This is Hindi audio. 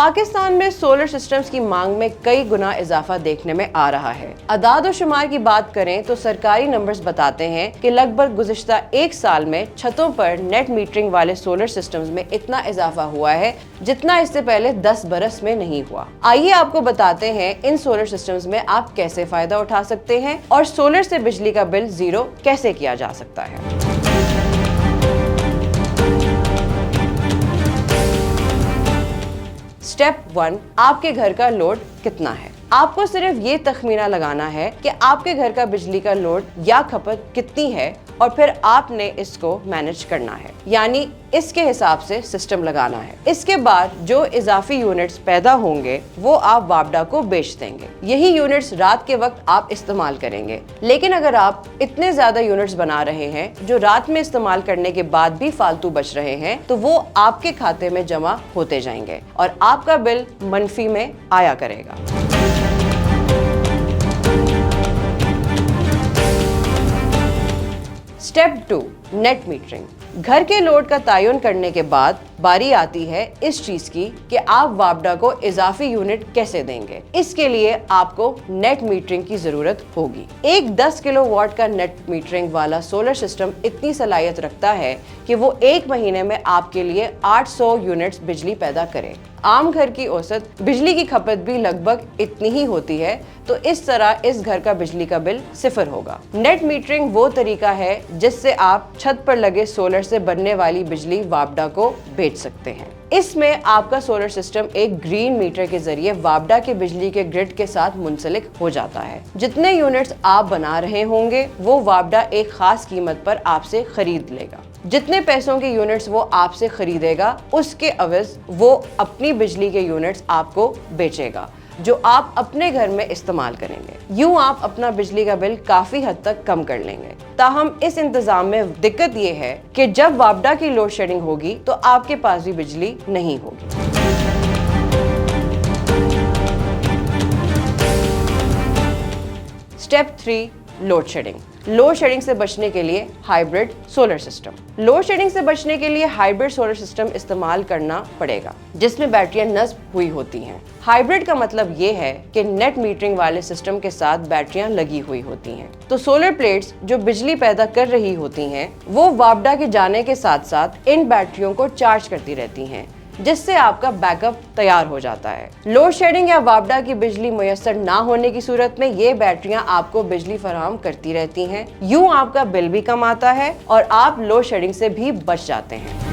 पाकिस्तान में सोलर सिस्टम्स की मांग में कई गुना इजाफा देखने में आ रहा है। अदाद और शुमार की बात करें तो सरकारी नंबर्स बताते हैं कि लगभग गुज़िश्ता एक साल में छतों पर नेट मीटरिंग वाले सोलर सिस्टम्स में इतना इजाफा हुआ है जितना इससे पहले 10 बरस में नहीं हुआ। आइए आपको बताते हैं इन सोलर सिस्टम्स में आप कैसे फायदा उठा सकते हैं और सोलर से बिजली का बिल जीरो कैसे किया जा सकता है। स्टेप 1, आपके घर का लोड कितना है। आपको सिर्फ ये तखमीना लगाना है कि आपके घर का बिजली का लोड या खपत कितनी है और फिर आपने इसको मैनेज करना है, यानी इसके हिसाब से सिस्टम लगाना है। इसके बाद जो इजाफी यूनिट्स पैदा होंगे वो आप वापडा को बेच देंगे। यही यूनिट्स रात के वक्त आप इस्तेमाल करेंगे। लेकिन अगर आप इतने ज्यादा यूनिट्स बना रहे हैं जो रात में इस्तेमाल करने के बाद भी फालतू बच रहे हैं तो वो आपके खाते में जमा होते जाएंगे और आपका बिल मनफी में आया करेगा। Step 2, net metering. घर के लोड का तयन करने के बाद बारी आती है इस चीज की कि आप वापडा को इजाफी यूनिट कैसे देंगे। इसके लिए आपको नेट मीटरिंग की जरूरत होगी। एक 10 किलोवाट का नेट मीटरिंग वाला सोलर सिस्टम इतनी सलाहियत रखता है कि वो एक महीने में आपके लिए 800 यूनिट्स बिजली पैदा करे। आम घर की औसत बिजली की खपत भी लगभग इतनी ही होती है, तो इस तरह इस घर का बिजली का बिल 0 होगा। नेट मीटरिंग वो तरीका है जिससे आप छत पर लगे सोलर से बनने वाली बिजली वापडा को बेच सकते हैं। इसमें आपका सोलर सिस्टम एक ग्रीन मीटर के जरिए वापडा के बिजली के ग्रिड के साथ मुंसलिक हो जाता है। जितने यूनिट्स आप बना रहे होंगे वो वापडा एक खास कीमत पर आपसे खरीद लेगा। जितने पैसों के यूनिट्स वो आपसे खरीदेगा उसके अवज़ वो अपनी बिजली के यूनिट्स आपको बेचेगा जो आप अपने घर में इस्तेमाल करेंगे। यूं आप अपना बिजली का बिल काफी हद तक कम कर लेंगे। ताहम इस इंतजाम में दिक्कत ये है कि जब वापडा की लोड शेडिंग होगी तो आपके पास भी बिजली नहीं होगी। Step 3, load shedding. Load shedding से बचने के लिए hybrid solar system. Load shedding से बचने के लिए हाइब्रिड सोलर सिस्टम इस्तेमाल करना पड़ेगा जिसमें बैटरियां नस्ब हुई होती हैं। हाइब्रिड का मतलब ये है कि नेट मीटरिंग वाले सिस्टम के साथ बैटरियां लगी हुई होती हैं। तो सोलर प्लेट्स जो बिजली पैदा कर रही होती हैं वो वापडा के जाने के साथ साथ इन बैटरियों को चार्ज करती रहती हैं जिससे आपका बैकअप तैयार हो जाता है। लोड शेडिंग या वापडा की बिजली मुयस्सर ना होने की सूरत में ये बैटरियां आपको बिजली फराहम करती रहती हैं। यूं आपका बिल भी कम आता है और आप लोड शेडिंग से भी बच जाते हैं।